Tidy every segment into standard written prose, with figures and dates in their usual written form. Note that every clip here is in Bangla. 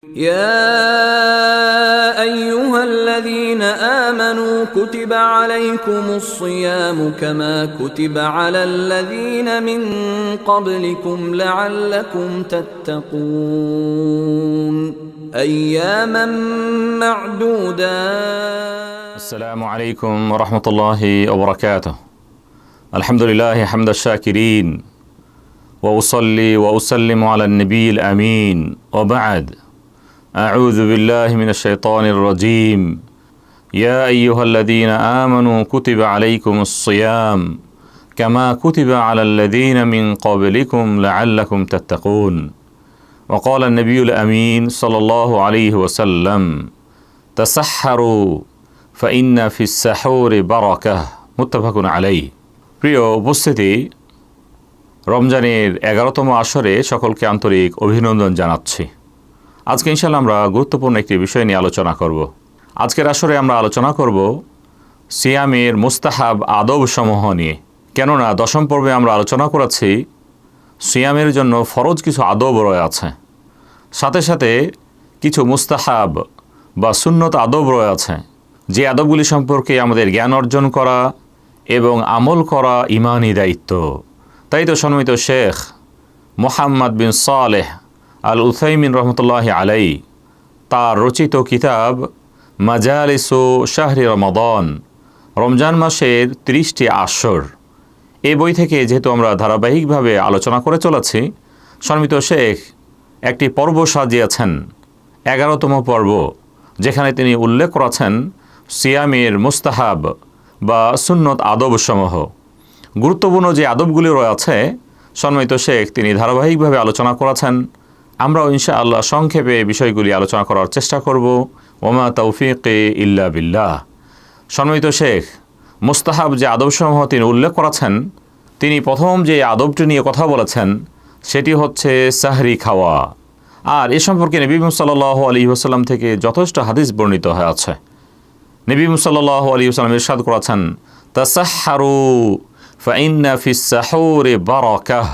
يا أيها الذين آمنوا كتب عليكم الصيام كما كتب على الذين من قبلكم لعلكم تتقون أياما معدودات. السلام عليكم ورحمة الله وبركاته. الحمد لله حمد الشاكرين وأصلي وأسلم على النبي الأمين وبعد. أعوذ بالله من الشيطان الرجيم. يا أيها الذين آمنوا كتب عليكم الصيام كما كتب على الذين من قبلكم لعلكم تتقون. وقال النبي الأمين صلى الله عليه وسلم تسحروا فإن في السحور بركة متفق عليه. প্রিয় উপস্থিতি, রমজানের 11তম আসরে সকলকে আন্তরিক অভিনন্দন জানাচ্ছি। আজকে ইনশাআল্লাহ আমরা গুরুত্বপূর্ণ একটি বিষয় নিয়ে আলোচনা করব। আজকের আসরে আমরা আলোচনা করব সিয়ামের মুস্তাহাব আদব সমূহ নিয়ে। কেননা দশম পর্বে আমরা আলোচনা করেছি সিয়ামের জন্য ফরজ কিছু আদব রয়েছে, সাথে সাথে কিছু মুস্তাহাব বা সুন্নত আদব রয়েছে, যে আদবগুলি সম্পর্কে আমাদের জ্ঞান অর্জন করা এবং আমল করা ইমানি দায়িত্ব। তাই তো সম্মানিত শেখ মোহাম্মদ বিন সালেহ আল উসাইমিন রহমতুল্লাহ আলাই তার রচিত কিতাব মাজালিসু শাহরি রমাদান, রমজান মাসের 30টি আসর, এই বই থেকে যেহেতু আমরা ধারাবাহিকভাবে আলোচনা করে চলেছি, সম্মানিত শেখ একটি পর্ব সাজিয়েছেন, 11তম পর্ব, যেখানে তিনি উল্লেখ করেছেন সিয়ামের মুস্তাহাব বা সুন্নত আদবসমূহ। গুরুত্বপূর্ণ যে আদবগুলি রয়েছে সম্মানিত শেখ তিনি ধারাবাহিকভাবে আলোচনা করেছেন। আমরাও ইনশাআল্লাহ সংক্ষেপে বিষয়গুলি আলোচনা করার চেষ্টা করব। ওমা তৌফিকে ইল্লা বিল্লাহ। সম্মানিত শেখ মুস্তাহাব যে আদবসমূহ তিনি উল্লেখ করেছেন, তিনি প্রথম যে আদবটি নিয়ে কথা বলেছেন সেটি হচ্ছে সাহরি খাওয়া। আর এ সম্পর্কে নবী সাল্লাল্লাহু আলাইহি ওয়াসাল্লাম থেকে যথেষ্ট হাদিস বর্ণিত হয়েছে। নবী সাল্লাল্লাহু আলাইহি ওয়াসাল্লাম ইরশাদ করেছেন তাসাহহারু ফাইন্না ফিস সাহুরি বারাকাহ।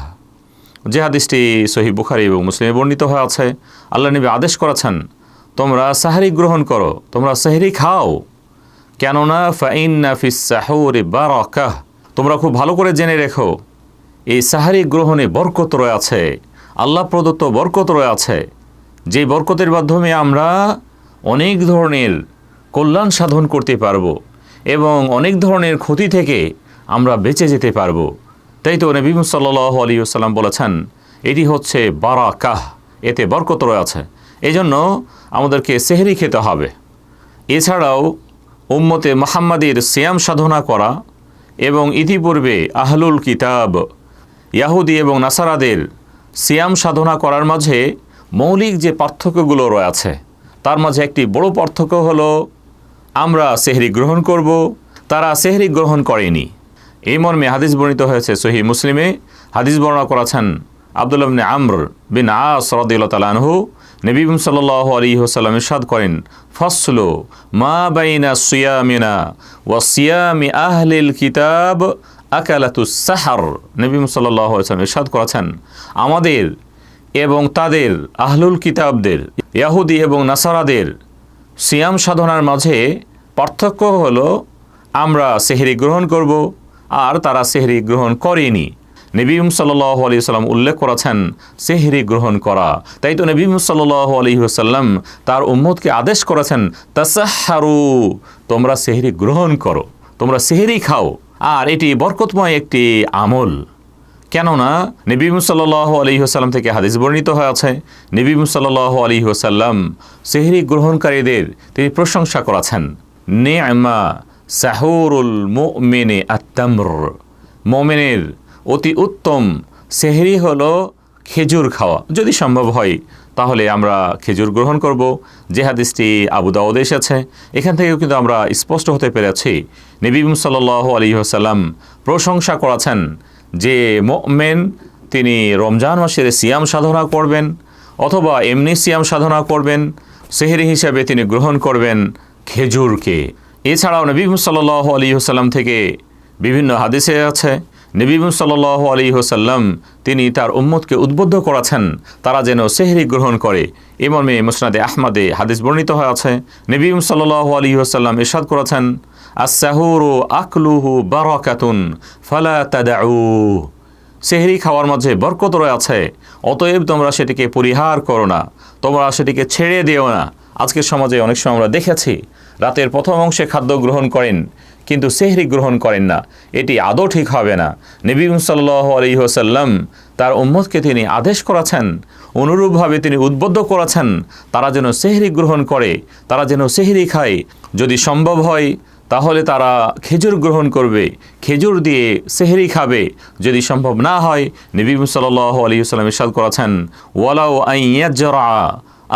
যে হাদিসটি সহিহ বুখারী এবং মুসলিমে বর্ণিত হয়েছে, আল্লাহ নবী আদেশ করেছেন তোমরা সাহরি গ্রহণ করো, তোমরা সাহরি খাও, কেননা ফাইন্না ফিস সাহুরি বারাকাহ। তোমরা খুব ভালো করে জেনে রেখো এই সাহরি গ্রহণে বরকত রয়েছে, আল্লাহ প্রদত্ত বরকত রয়েছে, যে বরকতের মাধ্যমে আমরা অনেক ধরনের কল্যাণ সাধন করতে পারবো এবং অনেক ধরনের ক্ষতি থেকে আমরা বেঁচে যেতে পারবো। তাই তো নবী সাল্লাল্লাহু আলাইহি ওয়াসাল্লাম বলেছেন এটি হচ্ছে বারাকাহ, এতে বরকত রয়েছে, এই জন্য আমাদেরকে সেহরি খেতে হবে। এছাড়াও উম্মতে মুহাম্মাদীর সিয়াম সাধনা করা এবং ইতিপূর্বে আহলুল কিতাব ইয়াহুদি এবং নাসারাদের সিয়াম সাধনা করার মাঝে মৌলিক যে পার্থক্যগুলো রয়েছে তার মাঝে একটি বড় পার্থক্য হলো আমরা সেহরি গ্রহণ করব, তারা সেহরি গ্রহণ করেনি। এই মর্মে হাদিস বর্ণিত হয়েছে সহিহ মুসলিমে। হাদিস বর্ণনা করেছেন আব্দুল্লাহ ইবনে আমর বিন আস রাদিয়াল্লাহু তাআলা আনহু। নবী সাল্লাল্লাহু আলাইহি ওয়াসাল্লাম ইরশাদ করেন ফাসলু মা বাইনা সিয়ামিনা ওয়া সিয়ামি আহলিল কিতাব আকালাতুস সাহর। নবী সাল্লাল্লাহু আলাইহি ওয়াসাল্লাম ইরশাদ করেছেন আমাদের এবং তাদের আহলুল কিতাবদের ইহুদি এবং নাসারাদের সিয়াম সাধনার মাঝে পার্থক্য হলো আমরা সেহরি গ্রহণ করব আর তারা সেহরি গ্রহণ করেনি। নবী সাল্লাল্লাহু আলাইহি ওয়াসাল্লাম উল্লেখ করেছেন সেহরি গ্রহণ করা। তাই তো নবী সাল্লাল্লাহু আলাইহি ওয়াসাল্লাম তার উম্মতকে আদেশ করেছেন তাসাহহারু, তোমরা সেহরি গ্রহণ করো, তোমরা সেহরি খাও। আর এটি বরকতময় একটি আমল, কেননা নবী সাল্লাল্লাহু আলাইহি ওয়াসাল্লাম থেকে হাদিস বর্ণিত হয়েছে নবী সাল্লাল্লাহু আলাইহি ওয়াসাল্লাম সেহরি গ্রহণকারীদের তিনি প্রশংসা করেছেন নি'মা সাহুরুল মুমিনি আত-তামর। মুমিনের অতি উত্তম সেহরি হলো খেজুর খাওয়া। যদি সম্ভব হয় তাহলে আমরা খেজুর গ্রহণ করব, যে হাদিসটি আবু দাউদে এসেছে। এখান থেকেও কিন্তু আমরা স্পষ্ট হতে পেরেছি নবী সাল্লাল্লাহু আলাইহি ওয়াসাল্লাম প্রশংসা করেছেন যে মুমিন তিনি রমজান মাসের সিয়াম সাধনা করবেন অথবা এমনি সিয়াম সাধনা করবেন, সেহরি হিসাবে তিনি গ্রহণ করবেন খেজুরকে। এছাড়াও নবী সাল্লাল্লাহু আলাইহি ওয়াসাল্লাম থেকে বিভিন্ন হাদিসে আছে নবী সাল্লাল্লাহু আলাইহি ওয়াসাল্লাম তিনি তার উম্মতকে উদ্বুদ্ধ করেছেন তারা যেন সেহরি গ্রহণ করে। এ মর্মে মুসনাদে আহমদে হাদিস বর্ণিত হয়ে আছে। নবী সাল্লাল্লাহু আলাইহি ওয়াসাল্লাম ইরশাদ করেছেন, আস-সাহুরু আকলুহু বারাকাতুন ফালা তাদাউ। সেহরি খাওয়ার মাঝে বরকত রয়েছে, অতএব তোমরা সেটিকে পরিহার করো না, তোমরা সেটিকে ছেড়ে দিও না। আজকের সমাজে অনেক সময় আমরা দেখেছি রাতের প্রথম অংশে খাদ্য গ্রহণ করেন কিন্তু সেহরি গ্রহণ করেন না। এটি আদৌ ঠিক হবে না। নবী সাল্লাল্লাহু আলাইহি ওয়াসাল্লাম তার উম্মতকে তিনি আদেশ করেছেন, অনুরূপভাবে তিনি উদ্বুদ্ধ করেছেন তারা যেন সেহরি গ্রহণ করে, তারা যেন সেহরি খায়। যদি সম্ভব হয় তাহলে তারা খেজুর গ্রহণ করবে, খেজুর দিয়ে সেহরি খাবে। যদি সম্ভব না হয় নবী সাল্লাল্লাহু আলাইহি ওয়াসাল্লাম ইরশাদ করেছেন, ওয়ালাউ আন ইয়াজরা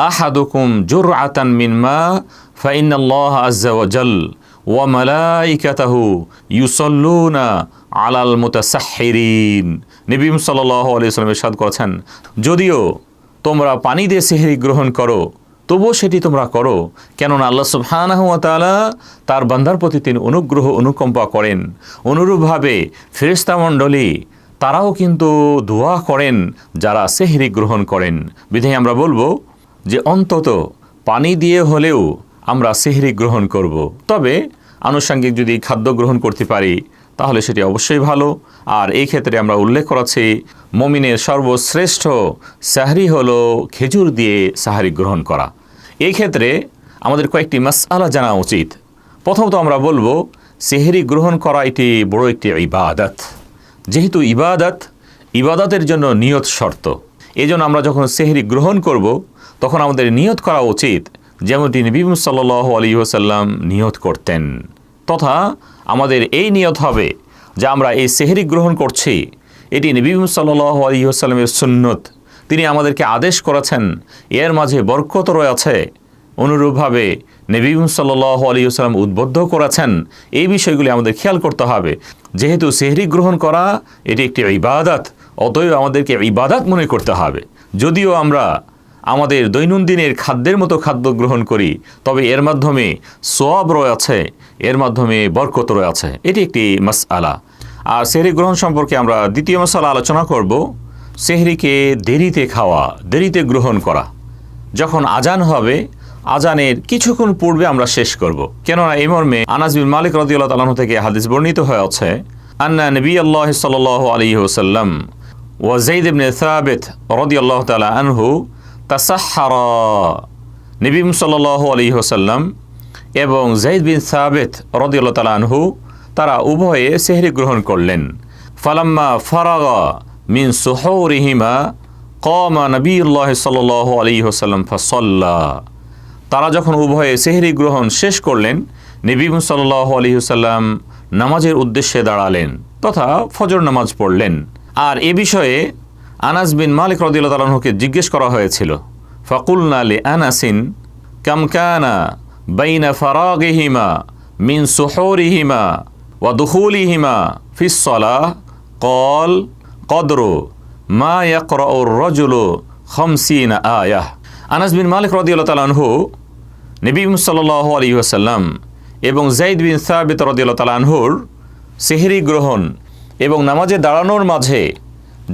আহাদুকুম জুরআতান মিন মা ফাইনাল্লাহ আযজা ওয়া জাল ওয়া মালাইকাতাহু ইউসাল্লুনা আলাল মুতাসাহহিরিন। নবী সাল্লাল্লাহু আলাইহি ওয়াসাল্লাম ইরশাদ করেছেন, যদিও তোমরা পানি দিয়ে সেহরি গ্রহণ করো তবুও সেটি তোমরা করো, কেননা আল্লাহ সুবহানাহু ওয়া তাআলা তার বান্দার প্রতি তিনি অনুগ্রহ অনুকম্পা করেন। অনুরূপভাবে ফেরেশতা মণ্ডলী তারাও কিন্তু দোয়া করেন যারা সেহরি গ্রহণ করেন। বিধায় আমরা বলবো যে অন্তত পানি দিয়ে হলেও আমরা সেহরি গ্রহণ করব। তবে আনুষঙ্গিক যদি খাদ্য গ্রহণ করতে পারি তাহলে সেটি অবশ্যই ভালো। আর এই ক্ষেত্রে আমরা উল্লেখ করেছি মুমিনের সর্বশ্রেষ্ঠ সাহরি হলো খেজুর দিয়ে সাহরি গ্রহণ করা। এই ক্ষেত্রে আমাদের কয়েকটি মাসআলা জানা উচিত। প্রথমত আমরা বলবো সেহরি গ্রহণ করা এটি বড় একটি ইবাদত। যেহেতু ইবাদতের জন্য নিয়ত শর্ত, এই জন্য আমরা যখন সেহরি গ্রহণ করব তখন আমাদের নিয়ত করা উচিত যেমনটি নবী সাল্লাল্লাহু আলাইহি ওয়াসাল্লাম নিয়ত করতেন। তথা আমাদের এই নিয়ত হবে যে আমরা এই সেহরি গ্রহণ করছি, এটি নবী সাল্লাল্লাহু আলাইহি ওয়াসাল্লামের সুন্নত, তিনি আমাদেরকে আদেশ করেছেন, এর মাঝে বরকত রয়েছে। অনুরূপভাবে নবী সাল্লাল্লাহু আলাইহি ওয়াসাল্লাম উদ্বুদ্ধ করেছেন। এই বিষয়গুলি আমাদের খেয়াল করতে হবে। যেহেতু সেহরি গ্রহণ করা এটি একটি ইবাদত, অতএব আমাদেরকে ইবাদত মনে করতে হবে। যদিও আমরা আমাদের দৈনন্দিনের খাদ্যের মতো খাদ্য গ্রহণ করি, তবে এর মাধ্যমে সওয়াব রয়েছে, এর মাধ্যমে বরকত রয়েছে। এটি একটি মাসআলা। আর সেহরি গ্রহণ সম্পর্কে আমরা দ্বিতীয় মাসআলা আলোচনা করব, সেহরিকে দেরিতে খাওয়া, দেরিতে গ্রহণ করা। যখন আজান হবে আজানের কিছুক্ষণ পূর্বে আমরা শেষ করব। কেননা এই মর্মে আনাস বিন মালিক রাদিয়াল্লাহু তাআলা থেকে হাদিস বর্ণিত হয়ে আছে, আন্না নবিয়াল্লাহ সাল্লাল্লাহু আলাইহি ওয়াসাল্লাম ওয়া যায়েদ ইবনে সাবিত রাদিয়াল্লাহু তাআলা আনহু তাসাহহারা। নবী সাল্লাল্লাহু আলাইহি ওয়াসাল্লাম এবং যায়েদ বিন সাবিত রাদিয়াল্লাহু তাআলা আনহু তারা উভয়ে সেহরি গ্রহণ করলেন। ফালাম্মা ফারাগা মিন সুহুরিহিমা কামা নবিয়ুল্লাহ সাল্লাল্লাহু আলাইহি ওয়াসাল্লাম ফাসাল্লা। তারা যখন উভয়ে সেহরি গ্রহণ শেষ করলেন, নবী সাল্লাল্লাহু আলাইহি ওয়াসাল্লাম নামাজের উদ্দেশ্যে দাঁড়ালেন তথা ফজর নামাজ পড়লেন। আর এ বিষয়ে আনাস বিন মালিক রাদিয়াল্লাহু তাআলা আনহুকে জিজ্ঞেস করা হয়েছিল। ফাকুলনা লি আনাসিন কাম কানা বাইনা ফারাগিহিমা মিন সুহুরিহিমা ওয়া দুখুলিহিমা ফিস সালাহ ক্বাল কদরু মা ইয়াকরাউর রাজুলু 50 আয়াহ। আনাস বিন মালিক রাদিয়াল্লাহু তাআলা আনহু নবী সাল্লাল্লাহু আলাইহি ওয়াসাল্লাম এবং যায়েদ বিন সাবিত রাদিয়াল্লাহু তাআলা আনহুর সেহরি গ্রহণ এবং নামাজে দাঁড়ানোর মাঝে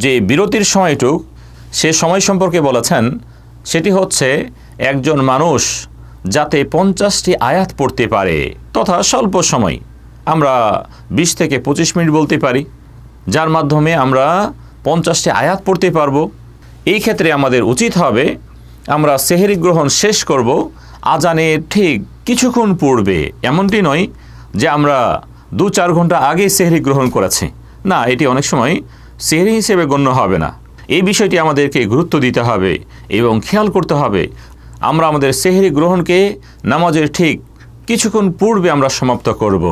যে বিরতির সময়টুক, সে সময় সম্পর্কে বলেছেন সেটি হচ্ছে একজন মানুষ যাতে 50টি আয়াত পড়তে পারে, তথা স্বল্প সময়, আমরা 20 থেকে 25 মিনিট বলতে পারি, যার মাধ্যমে আমরা 50টি আয়াত পড়তে পারবো। এই ক্ষেত্রে আমাদের উচিত হবে আমরা সেহরি গ্রহণ শেষ করব আজানের ঠিক কিছুক্ষণ পূর্বে। এমনটি নয় যে আমরা 2-4 ঘন্টা আগে সেহরি গ্রহণ করেছি, না, এটি অনেক সময় সেহরি হিসেবে গণ্য হবে না। এই বিষয়টি আমাদেরকে গুরুত্ব দিতে হবে এবং খেয়াল করতে হবে আমরা আমাদের সেহরি গ্রহণকে নামাজের ঠিক কিছুক্ষণ পূর্বে আমরা সমাপ্ত করব।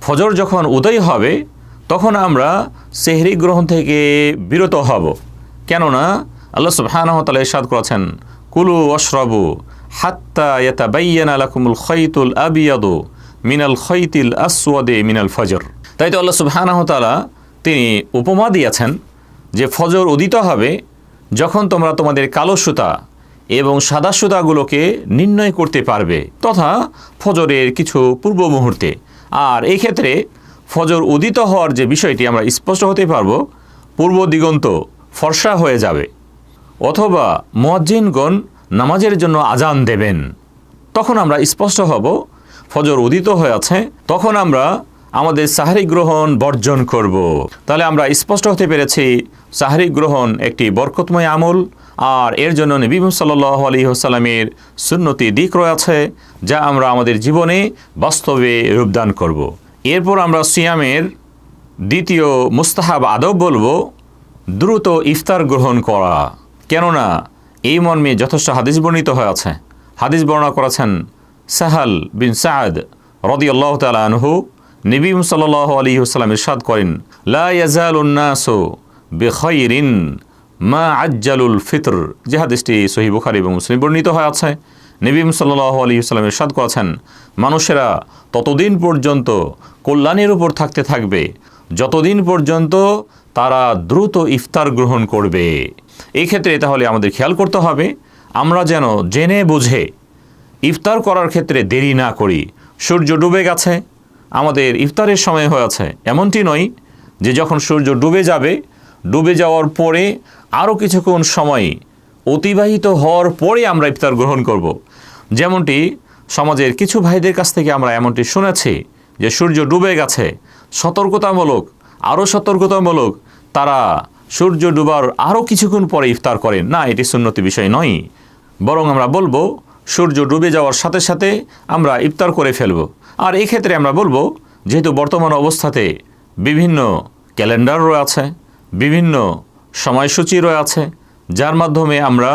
ফজর যখন উদয় হবে তখন আমরা সেহরি গ্রহণ থেকে বিরত হব। কেননা আল্লাহ সুবহানাহু ওয়া তাআলা ইরশাদ করেছেন, কুলু ওয়াশরাবু হাত্তা ইয়াতাবায়্যানা লাকুমুল খাইতুল আবিয়াদু মিনাল খাইতিল আসওয়াদি মিনাল ফজর। তাই তো আল্লাহ সুবহানাহু ওয়া তাআলা তিনি উপমা দিয়েছেন যে ফজর উদিত হবে যখন তোমরা তোমাদের কালো সুতা এবং সাদা সুতাগুলোকে নির্ণয় করতে পারবে, তথা ফজরের কিছু পূর্ব মুহূর্তে। আর এই ক্ষেত্রে ফজর উদিত হওয়ার যে বিষয়টি আমরা স্পষ্ট হতে পারবো, পূর্ব দিগন্ত ফর্সা হয়ে যাবে, অথবা মুয়াজ্জিনগণ নামাজের জন্য আজান দেবেন, তখন আমরা স্পষ্ট হব ফজর উদিত হয়েছে, তখন আমরা আমাদের সাহরি গ্রহণ বর্জন করব। তাহলে আমরা স্পষ্ট হতে পেরেছি সাহরি গ্রহণ একটি বরকতময় আমল, আর এর জন্য নবী সাল্লাল্লাহু আলাইহি ওয়াসাল্লামের সুন্নতি দিক রয়েছে, যা আমরা আমাদের জীবনে বাস্তবে রূপদান করব। এরপর আমরা সিয়ামের দ্বিতীয় মুস্তাহাব আদব বলবো দ্রুত ইফতার গ্রহণ করা। কেননা এই মর্মে যথেষ্ট হাদিস বর্ণিত হয়েছে। হাদিস বর্ণনা করেছেন সাহাল বিন সাদ রাদিয়াল্লাহু তাআলা আনহু। নবী সাল্লাল্লাহু আলাইহি ওয়াসাল্লাম ইরশাদ করেন, লা ইয়াজালুন নাসু বিখাইরিন মা আজ্জালুল ফিতর। যে হাদিসটি সহিহ বুখারী এবং মুসলিম বর্ণিত হয়েছে। নবী সাল্লাল্লাহু আলাইহি ওয়াসাল্লাম ইরশাদ করেছেন, মানুষেরা ততদিন পর্যন্ত কল্যাণের উপর থাকতে থাকবে যতদিন পর্যন্ত তারা দ্রুত ইফতার গ্রহণ করবে। এই ক্ষেত্রে তাহলে আমাদের খেয়াল করতে হবে আমরা যেন জেনে বুঝে ইফতার করার ক্ষেত্রে দেরি না করি। সূর্য ডুবে গেছে, আমাদের ইফতারের সময় হয়েছে, এমনটি নয় যে যখন সূর্য ডুবে যাবে, ডুবে যাওয়ার পরে আরও কিছুক্ষণ সময় অতিবাহিত হওয়ার পরে আমরা ইফতার গ্রহণ করব। যেমনটি সমাজের কিছু ভাইদের কাছ থেকে আমরা এমনটি শুনেছি যে সূর্য ডুবে গেছে, সতর্কতামূলক, আরও সতর্কতামূলক তারা সূর্য ডুবার আরও কিছুক্ষণ পরে ইফতার করেন। না, এটি সুন্নতি বিষয় নয়, বরং আমরা বলবো সূর্য ডুবে যাওয়ার সাথে সাথে আমরা ইফতার করে ফেলব। আর এই ক্ষেত্রে আমরা বলবো, যেহেতু বর্তমান অবস্থাতে বিভিন্ন ক্যালেন্ডার রয়েছে, বিভিন্ন সময়সূচি রয়েছে, যার মাধ্যমে আমরা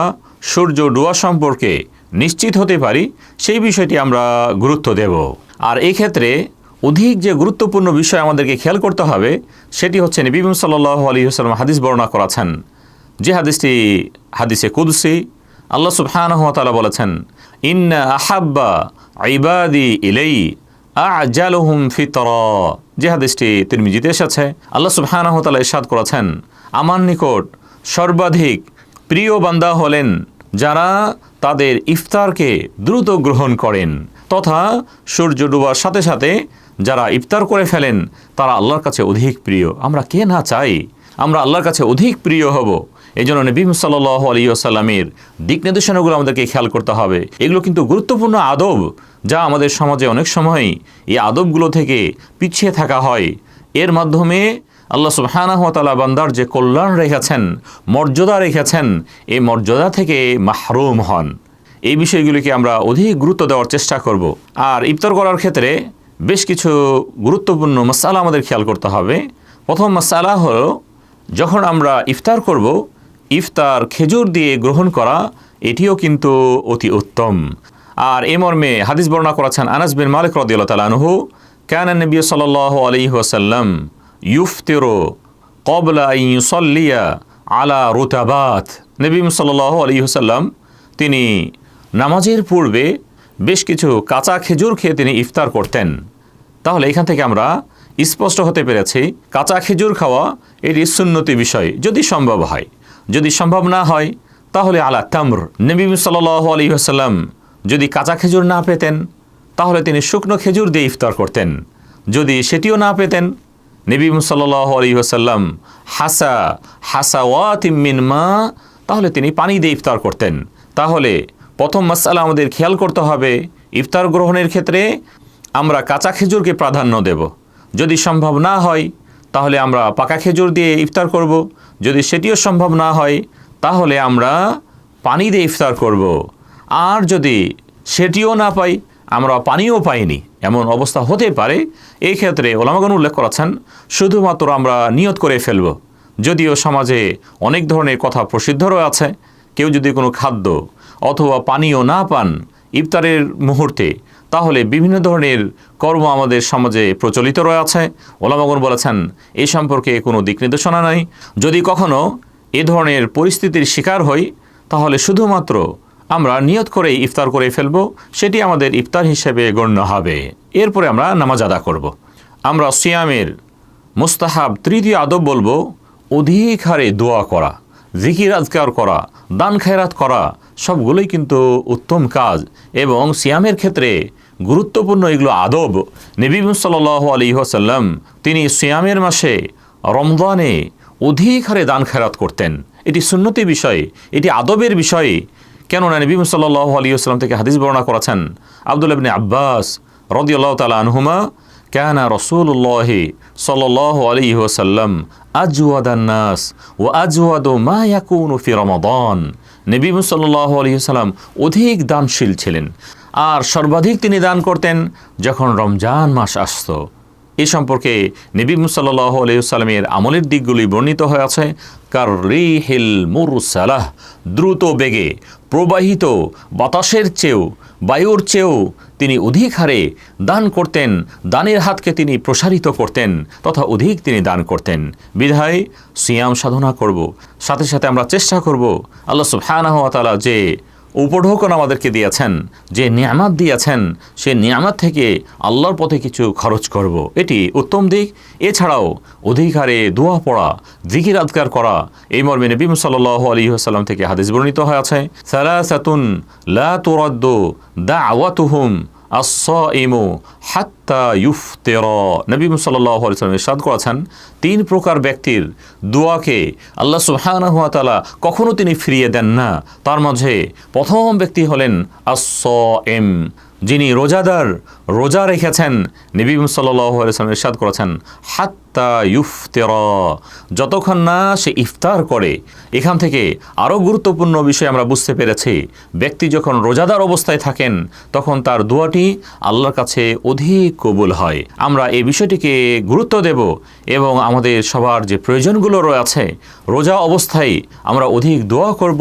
সূর্য ডুবা সম্পর্কে নিশ্চিত হতে পারি, সেই বিষয়টি আমরা গুরুত্ব দেব। আর এই ক্ষেত্রে অধিক যে গুরুত্বপূর্ণ বিষয় আমাদেরকে খেয়াল করতে হবে, সেটি হচ্ছে নবী সাল্লাল্লাহু আলাইহি ওয়াসাল্লাম হাদিস বর্ণনা করেছেন, যে হাদিসটি হাদিসে কুদসি। আল্লাহ সুবহানাহু ওয়া তাআলা বলেছেন, ইন্না আহাব্বা ইবাদি ইলাই আজালুহুম ফিতরা। যে হাদিসটি তিরমিজিতে এসেছে, আল্লাহ সুবহানাহু ওয়া তাআলা ইরশাদ করেছেন, আমার নিকট সর্বাধিক প্রিয় বান্দা হলেন যারা তাদের ইফতারকে দ্রুত গ্রহণ করেন, তথা সূর্য ডুবার সাথে সাথে যারা ইফতার করে ফেলেন তারা আল্লাহর কাছে অধিক প্রিয়। আমরা কে না চাই আমরা আল্লাহর কাছে অধিক প্রিয় হব। এই জন্য নবী সাল্লাল্লাহু আলাইহি ওয়াসাল্লামের দিক নির্দেশনাগুলো আমাদেরকে খেয়াল করতে হবে। এগুলো কিন্তু গুরুত্বপূর্ণ আদব, যা আমাদের সমাজে অনেক সময় এই আদবগুলো থেকে পিছিয়ে থাকা হয়। এর মাধ্যমে আল্লাহ সুবহানাহু ওয়া তাআলা বান্দার যে কল্যাণ রেখেছেন, মর্যাদা রেখেছেন, এই মর্যাদা থেকে মাহরুম হন। এই বিষয়গুলিকে আমরা অধিক গুরুত্ব দেওয়ার চেষ্টা করব। আর ইফতার করার ক্ষেত্রে বেশ কিছু গুরুত্বপূর্ণ মাসআলা আমাদের খেয়াল করতে হবে। প্রথম মাসআলা হলো, যখন আমরা ইফতার করব, ইফতার খেজুর দিয়ে গ্রহণ করা এটিও কিন্তু অতি উত্তম। আর এ মর্মে হাদিস বর্ণনা করেছেন আনাস বিন মালিক রাদিয়াল্লাহু তাআলা আনহু, কানা নবী সাল্লাল্লাহু আলাইহি ওয়াসাল্লাম ইফতিরু ক্বাবলা আন ইউসাল্লিয়া আলা রুতাবাত। নবী সাল্লাল্লাহু আলাইহি ওয়াসাল্লাম তিনি নামাজের পূর্বে বেশ কিছু কাঁচা খেজুর খেয়ে তিনি ইফতার করতেন। তাহলে এখান থেকে আমরা স্পষ্ট হতে পেরেছি কাঁচা খেজুর খাওয়া এটি সুন্নতি বিষয়, যদি সম্ভব হয়। যদি সম্ভব না হয় তাহলে আলা তামর। নবী সাল্লাল্লাহু আলাইহি ওয়াসাল্লাম যদি কাঁচা খেজুর না পেতেন তাহলে তিনি শুকনো খেজুর দিয়ে ইফতার করতেন। যদি সেটিও না পেতেন, নবী সাল্লাল্লাহু আলাইহি ওয়াসাল্লাম হাসাওয়াতিম মিন মা, তাহলে তিনি পানি দিয়ে ইফতার করতেন। তাহলে প্রথম মাসআলা আমাদের খেয়াল করতে হবে, ইফতার গ্রহণের ক্ষেত্রে আমরা কাঁচা খেজুরকে প্রাধান্য দেব। যদি সম্ভব না হয় তাহলে আমরা পাকা খেজুর দিয়ে ইফতার করব। যদি সেটিও সম্ভব না হয় তাহলে আমরা পানি দিয়ে ইফতার করব। আর যদি সেটিও না পাই, আমরা পানিও পাইনি, এমন অবস্থা হতে পারে, এই ক্ষেত্রে ওলামাগণ উল্লেখ করেছেন শুধুমাত্র আমরা নিয়ত করে ফেলব। যদিও সমাজে অনেক ধরনের কথা প্রসিদ্ধ রয়েছে, কেউ যদি কোনো খাদ্য অথবা পানীয় না পান ইফতারের মুহূর্তে, তাহলে বিভিন্ন ধরনের কর্ম আমাদের সমাজে প্রচলিত রয়েছে। ওলামাগণ বলেছেন এই সম্পর্কে কোনো দিক নির্দেশনা নাই। যদি কখনো এ ধরনের পরিস্থিতির শিকার হই তাহলে শুধুমাত্র আমরা নিয়ত করে ইফতার করে ফেলব, সেটি আমাদের ইফতার হিসেবে গণ্য হবে। এরপরে আমরা নামাজ আদা করব। আমরা সিয়ামের মুস্তাহাব তৃতীয় আদব বলবো অধিক হারে দোয়া করা, জিকির আজকার করা, দান খায়রাত করা, সবগুলোই কিন্তু উত্তম কাজ। এবং সিয়ামের ক্ষেত্রে গুরুত্বপূর্ণ এগুলো আদব। নবী সাল্লাল্লাহু আলাইহি ওয়াসাল্লাম তিনি সিয়ামের মাসে রমজানে অধিক হারে দান খেরাত করতেন। এটি সুন্নতি বিষয়, এটি আদবের বিষয়। কেননা নবী সাল্লাল্লাহু আলাইহি ওয়াসাল্লাম থেকে হাদিস বর্ণনা করেছেন আব্দুল্লাহ ইবনে আব্বাস রাদিয়াল্লাহু তাআলা আনহুমা, কানা রাসূলুল্লাহ সাল্লাল্লাহু আলাইহি ওয়াসাল্লাম আজওয়াদান নাস ওয়া আজওয়াদু মা ইয়াকুনু ফি রমাদান। নবী সাল্লাল্লাহু আলাইহি ওয়াসাল্লাম অধিক দানশীল ছিলেন, আর সর্বাধিক তিনি দান করতেন যখন রমজান মাস আসত। এ সম্পর্কে নবী সাল্লাল্লাহু আলাইহি ওয়াসাল্লামের আমলের দিকগুলি বর্ণিত হয়ে আছে। কার রিহিল মুরসালাহ, দ্রুত বেগে প্রবাহিত বাতাসের চেয়েও, বায়ুর চেয়েও তিনি অধিক হারে দান করতেন। দানের হাতকে তিনি প্রসারিত করতেন তথা অধিক তিনি দান করতেন। বিধায় সিয়াম সাধনা করব, সাথে সাথে আমরা চেষ্টা করব আল্লাহ সুবহানাহু ওয়া তাআলা যে উপঢৌকন আমাদেরকে দিয়েছেন, যে নিয়ামত দিয়েছেন, সে নিয়ামত থেকে আল্লাহর পথে কিছু খরচ করব, এটি উত্তম দিক। এছাড়াও অধিক হারে দোয়া পড়া, জিকির আজকার করা, এই মর্মে নবী সাল্লাল্লাহু আলাইহি ওয়াসাল্লাম থেকে হাদিস বর্ণিত হয়ে আছে, সালাসাতুন লা তুরাদ্দু দাওয়াতুহুম আস-সাইমু হাত্তা ইফতিরা। নবী সাল্লাল্লাহু আলাইহি ওয়াসাল্লাম ইরশাদ করেছেন, তিন প্রকার ব্যক্তির দোয়াকে আল্লাহ সুবহানাহু ওয়া তাআলা কখনো তিনি ফিরিয়ে দেন না। তার মাঝে প্রথম ব্যক্তি হলেন আস-সাইম, যিনি রোজাদার, রোজা রেখেছেন। নবী সাল্লাল্লাহু আলাইহি ওয়াসাল্লাম ইরশাদ করেছেন, হাত্তা ইফতিরা, যতক্ষণ না সে ইফতার করে। এখান থেকে আরও গুরুত্বপূর্ণ বিষয় আমরা বুঝতে পেরেছি, ব্যক্তি যখন রোজাদার অবস্থায় থাকেন তখন তার দোয়াটি আল্লাহর কাছে অধিক কবুল হয়। আমরা এই বিষয়টিকে গুরুত্ব দেব এবং আমাদের সবার যে প্রয়োজনগুলো রয়েছে, রোজা অবস্থায় আমরা অধিক দোয়া করব,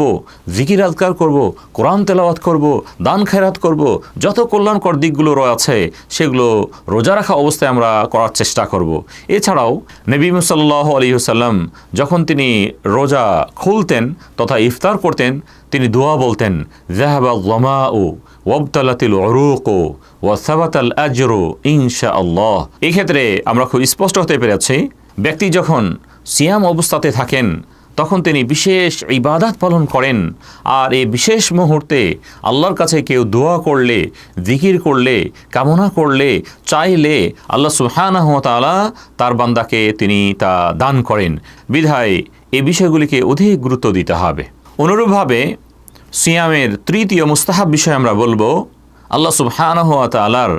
জিকির আজকার করব, কোরআন তেলাওয়াত করব, দান খেরাত করব, যত কল্যাণকর দিকগুলো রয়েছে সেগুলো রোজা রাখা অবস্থায় আমরা করার চেষ্টা করব। এছাড়াও নবী সাল্লাল্লাহু আলাইহি ওয়াসাল্লাম যখন তিনি রোজা খুলতেন তথা ইফতার করতেন, তিনি দোয়া বলতেন, যাহাবাল যামাউ ওয়াবতালাতিল উরুকু ওয়া সাবাতাল আজরু ইনশাআল্লাহ। এই ক্ষেত্রে আমরা খুব স্পষ্ট হতে পেরেছি, ব্যক্তি যখন সিয়াম অবস্থাতে থাকেন তখন তিনি বিশেষ ইবাদত পালন করেন, আর এই বিশেষ মুহূর্তে আল্লাহর কাছে কেউ দোয়া করলে, জিকির করলে, কামনা করলে, চাইলে আল্লাহ সুবহানাহু ওয়া তাআলা তার বান্দাকে তিনি তা দান করেন। বিধায় এই বিষয়গুলিকে অধিক গুরুত্ব দিতে হবে। অনুরূপভাবে সিয়ামের তৃতীয় মুস্তাহাব বিষয় আমরা বলবো আল্লাহ সুবহানাহু ওয়া তাআলার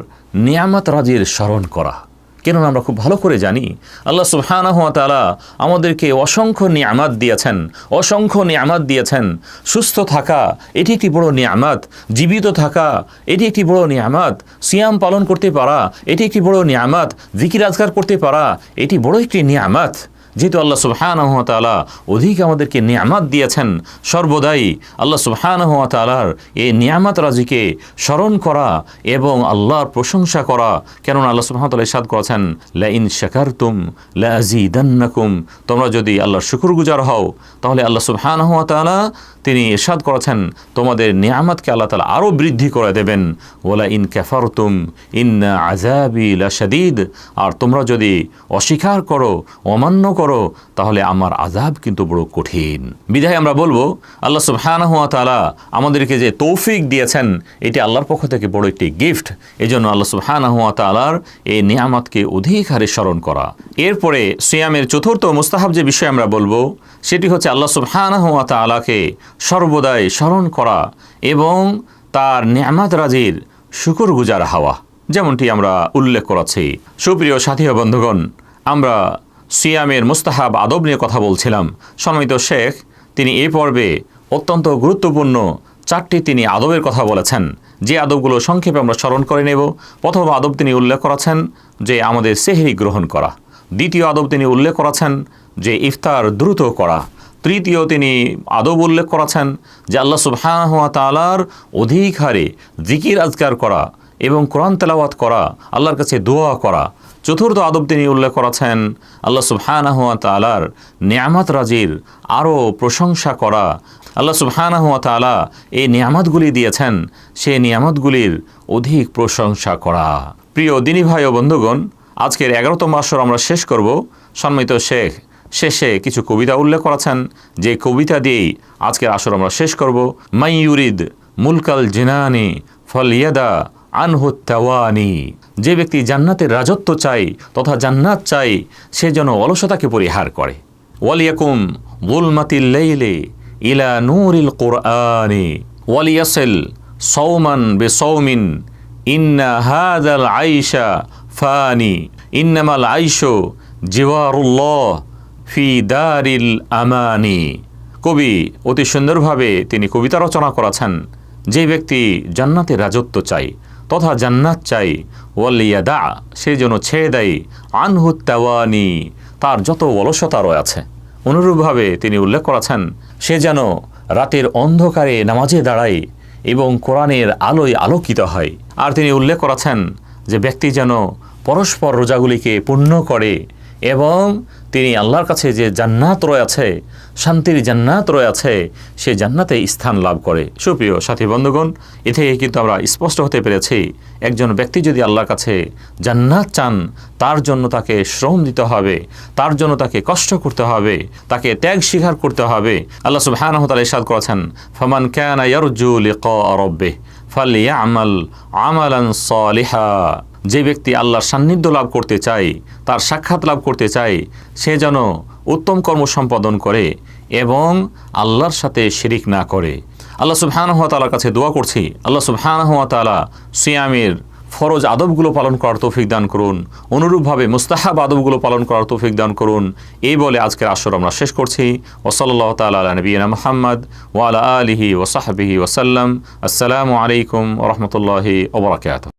নিয়ামত রাজির স্মরণ করা। কেননা আমরা খুব ভালো করে জানি আল্লাহ সুবহানাহু ওয়া তাআলা আমাদেরকে অসংখ্য নিয়ামত দিয়েছেন, অসংখ্য নিয়ামত দিয়েছেন। সুস্থ থাকা এটি একটি বড় নিয়ামত, জীবিত থাকা এটি একটি বড় নিয়ামত, সিয়াম পালন করতে পারা এটি একটি বড় নিয়ামত, জিকির আজকার করতে পারা এটি বড় একটি নিয়ামত। যেহেতু আল্লাহ সুবহানাহু ওয়া তাআলা অধিক আমাদেরকে নিয়ামত দিয়েছেন, সর্বদাই আল্লাহ সুবহানাহু ওয়া তাআলার এই নিয়ামত রাজিকে স্মরণ করা এবং আল্লাহর প্রশংসা করা। কেননা আল্লাহ সুবহানাহু ওয়া তাআলা ইরশাদ করেছেন, লা ইন শাকারতুম লা আযীদান্নাকুম, তোমরা যদি আল্লাহর শুকরগুজার হও তাহলে আল্লাহ সুবহানাহু ওয়া তাআলা তিনি ইরশাদ করেছেন তোমাদের নিয়ামতকে আল্লাহ তাআলা আরও বৃদ্ধি করে দেবেন। ওয়ালা ইন কাফারতুম ইন্না আযাবি লাশাদীদ, আর তোমরা যদি অস্বীকার করো, অমান্য করো, তাহলে আমার আযাব কিন্তু বড় কঠিন। বিধায় আমরা বলবো আল্লাহ সুবহানাহু ওয়া তাআলা আমাদেরকে যে তৌফিক দিয়েছেন এটি আল্লাহর পক্ষ থেকে বড় একটি গিফট। এজন্য আল্লাহ সুবহানাহু ওয়া তাআলার এই নিয়ামতকে অধিক হারে স্মরণ করা। এরপরে সিয়ামের চতুর্থ মুস্তাহাব যে বিষয় আমরা বলবো সেটি হচ্ছে আল্লাহ সুবহানাহু ওয়া তাআলাকে সর্বদাই স্মরণ করা এবং তার নিয়ামত রাজির শুকরগুজার হওয়া, যেমনটি আমরা উল্লেখ করেছি। সুপ্রিয় সাথী ও বন্ধুগণ, আমরা সিয়ামের মুস্তাহাব আদব নিয়ে কথা বলছিলাম। সম্মানিত শেখ তিনি এই পর্বে অত্যন্ত গুরুত্বপূর্ণ চারটি তিনি আদবের কথা বলেছেন, যে আদবগুলো সংক্ষেপে আমরা স্মরণ করে নেব। প্রথম আদব তিনি উল্লেখ করেছেন যে আমাদের সেহরি গ্রহণ করা। দ্বিতীয় আদব তিনি উল্লেখ করেছেন যে ইফতার দ্রুত করা। তৃতীয় তিনি আদব উল্লেখ করেছেন যে আল্লাহ সুবহানাহু ওয়া তাআলার অধিক হারে জিকির আজকার করা এবং কোরআন তেলাওয়াত করা, আল্লাহর কাছে দোয়া করা। চতুর্থ আদব তিনি উল্লেখ করেছেন আল্লাহ সুবহানাহু ওয়া তাআলার নিয়ামত রাজির আরও প্রশংসা করা। আল্লাহ সুবহানাহু ওয়া তাআলা এই নিয়ামতগুলি দিয়েছেন, সেই নিয়ামতগুলির অধিক প্রশংসা করা। প্রিয় দিনী ভাই ও বন্ধুগণ, আজকের 11তম আসর আমরা শেষ করব। সম্মানিত শেখ শেষে কিছু কবিতা উল্লেখ করেছেন, যে কবিতা দিয়েই আজকের আসর আমরা শেষ করব। মাই ইউরিদ মুলকাল জিনানি ফলিয়াদা আনহু তাওয়ানি, যে ব্যক্তি জান্নাতের রাজত্ব চাই তথা জান্নাত চাই সে যেন অলসতাকে পরিহার করে। ওয়ালিয়াকুম যুলমাতিল লাইলি ইলা নূরিল কুরআনি ওয়ালিয়াসিল সাওমান বিসাওমিন ইন্না হাযাল আইশা ফানি ইন্নামাল আইশু জিওয়ারুল্লাহ ফি দারিল আমানি। কবি অতি সুন্দরভাবে তিনি কবিতা রচনা করেছেন, যে ব্যক্তি জান্নাতের রাজত্ব চাই তথা জান্নাত চাই, ওয়ালিয়াদা, সে যেন ছেড়ে দেয় আনহু তাওয়ানি, তার যত অলসতা রয়েছে। অনুরূপভাবে তিনি উল্লেখ করেছেন, সে যেন রাতের অন্ধকারে নামাজে দাঁড়ায় এবং কোরআনের আলোয় আলোকিত হয়। আর তিনি উল্লেখ করেছেন যে ব্যক্তি যেন পরস্পর রোজাগুলিকে পূর্ণ করে এবং তিনি আল্লাহর কাছে যে জান্নাত রয়েছে, শান্তির জান্নাত রয়েছে, সে জান্নাতে স্থান লাভ করে। সুপ্রিয় সাথী বন্ধুগণ, এ থেকে কিন্তু আমরা স্পষ্ট হতে পেরেছি, একজন ব্যক্তি যদি আল্লাহর কাছে জান্নাত চান তার জন্য তাকে শ্রম দিতে হবে, তার জন্য তাকে কষ্ট করতে হবে, তাকে ত্যাগ স্বীকার করতে হবে। আল্লাহ সুবহানাহু ওয়া তাআলা ইরশাদ করেছেন, ফামান কানা ইয়ারজু লিকা রাব্বিহ ফালইয়ামাল আমালান সালিহা, যে ব্যক্তি আল্লাহর সান্নিধ্য লাভ করতে চায়, তার সাক্ষাৎ লাভ করতে চায়, সে যেন উত্তম কর্ম সম্পাদন করে এবং আল্লাহর সাথে শিরিক না করে। আল্লাহ সুবহানাহু ওয়া তাআলার কাছে দোয়া করছি, আল্লাহ সুবহানাহু ওয়া তাআলা সিয়ামের ফরজ আদবগুলো পালন করার তৌফিক দান করুন, অনুরূপভাবে মুস্তাহাব আদবগুলো পালন করার তৌফিক দান করুন। এই বলে আজকের আসর আমরা শেষ করছি। ওয়া সাল্লাল্লাহু তাআলা আলা নবিয়িনা মুহাম্মদ ওয়া আলা আলিহি ওয়া সাহবিহি ওয়া সাল্লাম। আসসালামু আলাইকুম ওয়া রাহমাতুল্লাহি ওয়া বারাকাতুহু।